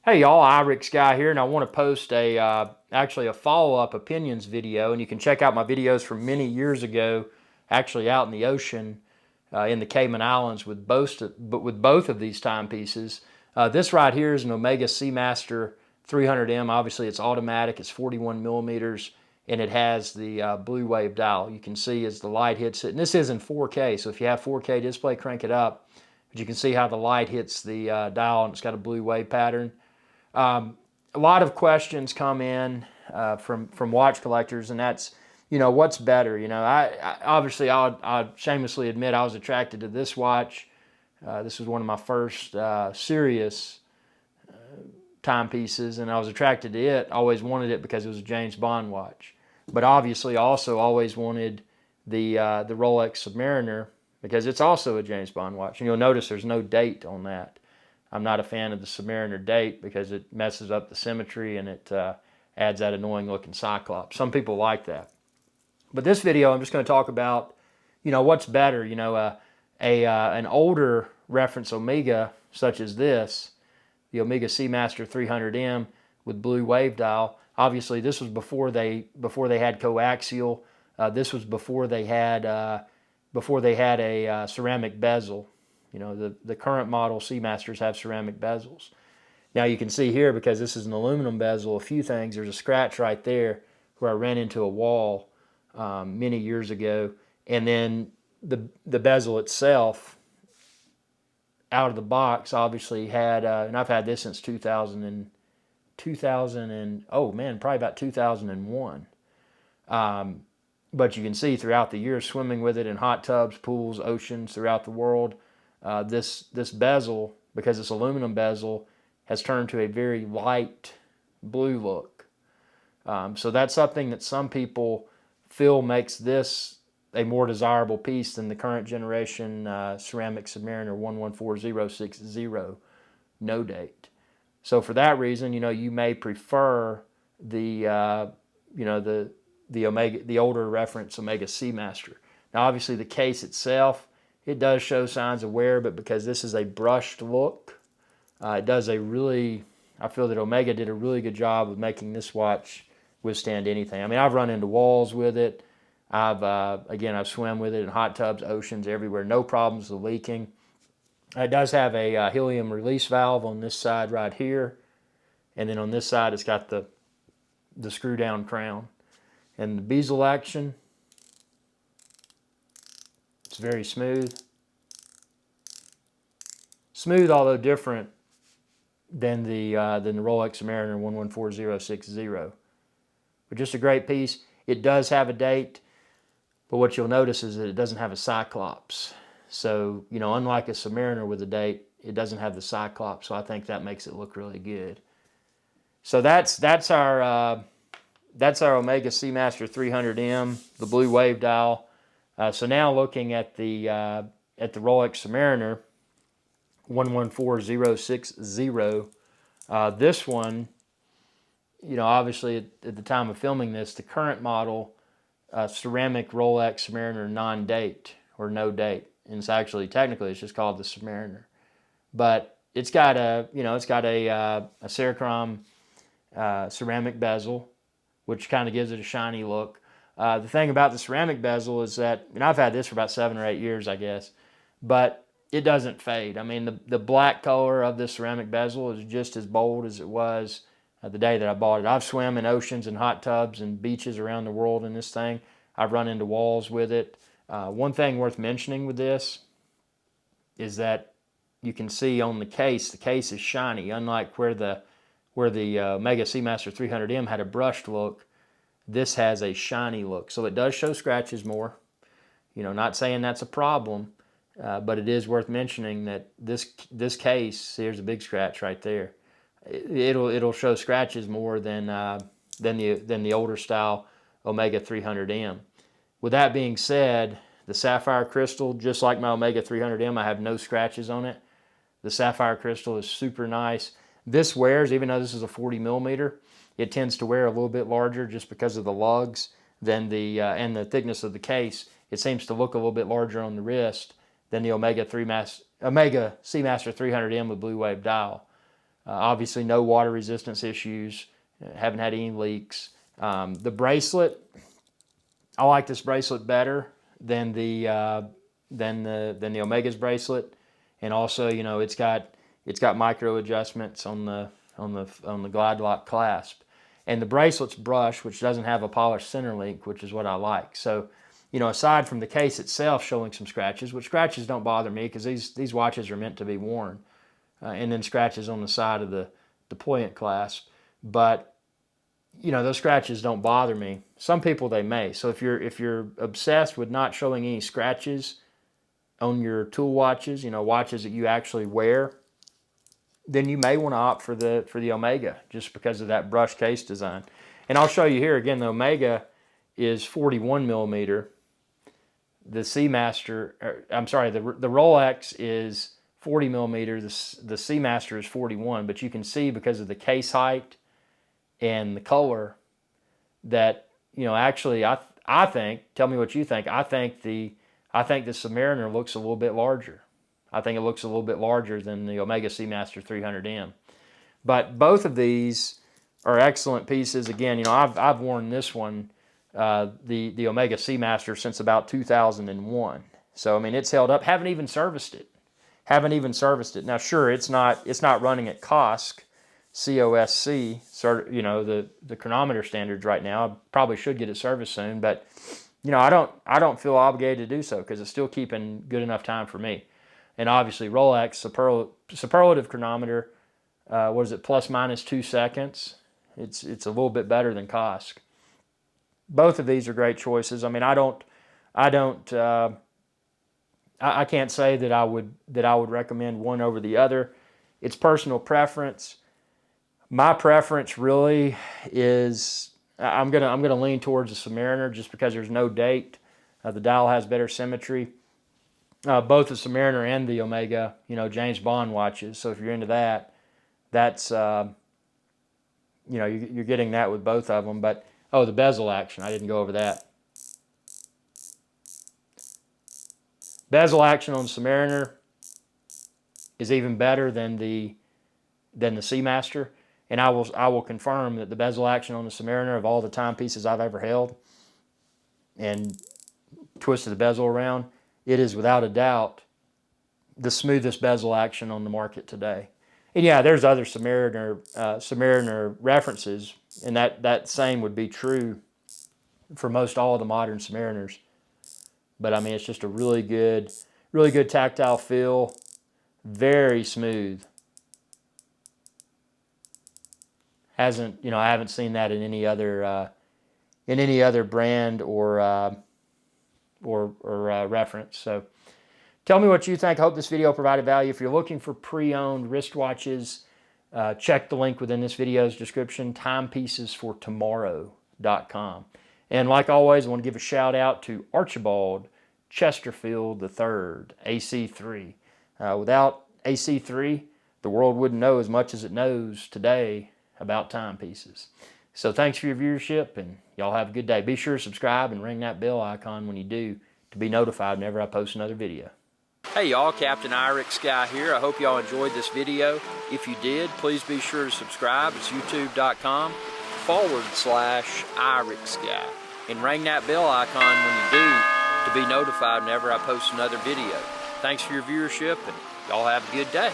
Hey y'all, Irix Guy here, and I want to post actually a follow-up opinions video, and you can check out my videos from many years ago, actually out in the ocean in the Cayman Islands with both of these timepieces. This right here is an Omega SeaMaster 300m. Obviously, it's automatic. It's 41 millimeters, and it has the blue wave dial. You can see as the light hits it, and this is in 4K. So if you have 4K display, crank it up. But you can see how the light hits the dial, and it's got a blue wave pattern. A lot of questions come in from watch collectors, and that's, what's better? I obviously I'll shamelessly admit I was attracted to this watch. This was one of my first serious timepieces, and I was attracted to it. Always wanted it because it was a James Bond watch, but obviously also always wanted the Rolex Submariner because it's also a James Bond watch. And you'll notice there's no date on that. I'm not a fan of the Submariner date because it messes up the symmetry and it adds that annoying looking cyclops. Some people like that. But this video, I'm just going to talk about, what's better. An older reference Omega such as this, the Omega SeaMaster 300m with blue wave dial. Obviously, this was before they had coaxial. This was before they had a ceramic bezel. The current model SeaMasters have ceramic bezels. Now you can see here, because this is an aluminum bezel, a few things. There's a scratch right there where I ran into a wall many years ago. And then the bezel itself, out of the box, obviously had, and I've had this since 2000 and oh man, probably about 2001. But you can see throughout the years swimming with it in hot tubs, pools, oceans throughout the world. This bezel, because it's aluminum bezel, has turned to a very light blue look. So that's something that some people feel makes this a more desirable piece than the current generation ceramic Submariner 114060, no date. So for that reason, you may prefer the Omega, the older reference Omega SeaMaster. Now, obviously, the case itself, it does show signs of wear, but because this is a brushed look, I feel that Omega did a really good job of making this watch withstand anything. I mean, I've run into walls with it. I've swam with it in hot tubs, oceans, everywhere. No problems with leaking. It does have a helium release valve on this side right here. And then on this side, it's got the screw down crown. And the bezel action, it's very smooth. Smooth, although different than the Rolex Submariner 114060. But just a great piece. It does have a date, but what you'll notice is that it doesn't have a cyclops. So, unlike a Submariner with a date, it doesn't have the cyclops. So I think that makes it look really good. So that's our Omega SeaMaster 300m, the blue wave dial. So now looking at the Rolex Submariner 114060, this one, obviously at the time of filming this, the current model ceramic Rolex Submariner non-date or no date, and it's actually technically it's just called the Submariner, but it's got a Cerachrom ceramic bezel, which kind of gives it a shiny look. The thing about the ceramic bezel is that, and I've had this for about 7 or 8 years, I guess, but it doesn't fade. I mean, the black color of this ceramic bezel is just as bold as it was the day that I bought it. I've swam in oceans and hot tubs and beaches around the world in this thing. I've run into walls with it. One thing worth mentioning with this is that you can see on the case is shiny, unlike where the Omega SeaMaster 300m had a brushed look. This has a shiny look, so it does show scratches more. Not saying that's a problem, but it is worth mentioning that this case, here's a big scratch right there. It'll show scratches more than the older style Omega 300m. With that being said, the Sapphire Crystal, just like my Omega 300m, I have no scratches on it. The Sapphire Crystal is super nice. This wears, even though this is a 40 millimeter, it tends to wear a little bit larger just because of the lugs and the thickness of the case. It seems to look a little bit larger on the wrist than the Omega SeaMaster 300m with blue wave dial. Obviously, no water resistance issues. Haven't had any leaks. The bracelet, I like this bracelet better than the Omega's bracelet, and also, you know, it's got micro adjustments on the glide lock clasp, and the bracelet's brushed, which doesn't have a polished center link, which is what I like. So, you know, aside from the case itself showing some scratches, which scratches don't bother me because these watches are meant to be worn, and then scratches on the side of the deployant clasp, but you know, those scratches don't bother me. Some people, they may. So if you're obsessed with not showing any scratches on your tool watches, you know, watches that you actually wear, then you may want to opt for the Omega just because of that brush case design. And I'll show you here again. The Omega is 41 millimeter. The SeaMaster, I'm sorry, the Rolex is 40 millimeter. The SeaMaster is 41. But you can see because of the case height and the color that, you know, actually I think, tell me what you think, I think the Submariner looks a little bit larger. I think it looks a little bit larger than the Omega SeaMaster 300m. But both of these are excellent pieces. Again, you know, I've worn this one, the Omega SeaMaster, since about 2001. So I mean, it's held up. Haven't even serviced it. Now, sure, it's not running at COSC, you know, the chronometer standards right now. I probably should get it serviced soon, but you know, I don't feel obligated to do so because it's still keeping good enough time for me. And obviously, Rolex superlative chronometer, what is it, plus minus 2 seconds? It's a little bit better than COSC. Both of these are great choices. I mean, I can't say that I would recommend one over the other. It's personal preference. My preference really is I'm gonna lean towards the Submariner just because there's no date. The dial has better symmetry. Both the Submariner and the Omega, you know, James Bond watches. So if you're into that, that's you know, you're getting that with both of them. But oh, the bezel action, I didn't go over that. Bezel action on the Submariner is even better than the SeaMaster. And I will confirm that the bezel action on the Submariner, of all the timepieces I've ever held and twisted the bezel around, it is without a doubt the smoothest bezel action on the market today. And yeah, there's other Submariner references, and that same would be true for most all of the modern Submariners. But I mean, it's just a really good tactile feel, very smooth. I haven't seen that in any other brand or reference. So tell me what you think. I hope this video provided value. If you're looking for pre-owned wristwatches, check the link within this video's description, timepiecesfortomorrow.com. And like always, I want to give a shout out to Archibald Chesterfield III, AC3. Without AC3, the world wouldn't know as much as it knows today about timepieces. So thanks for your viewership, and y'all have a good day. Be sure to subscribe and ring that bell icon when you do to be notified whenever I post another video. Hey y'all, Captain Irix Guy here. I hope y'all enjoyed this video. If you did, please be sure to subscribe. It's youtube.com/Irix Guy. And ring that bell icon when you do to be notified whenever I post another video. Thanks for your viewership, and y'all have a good day.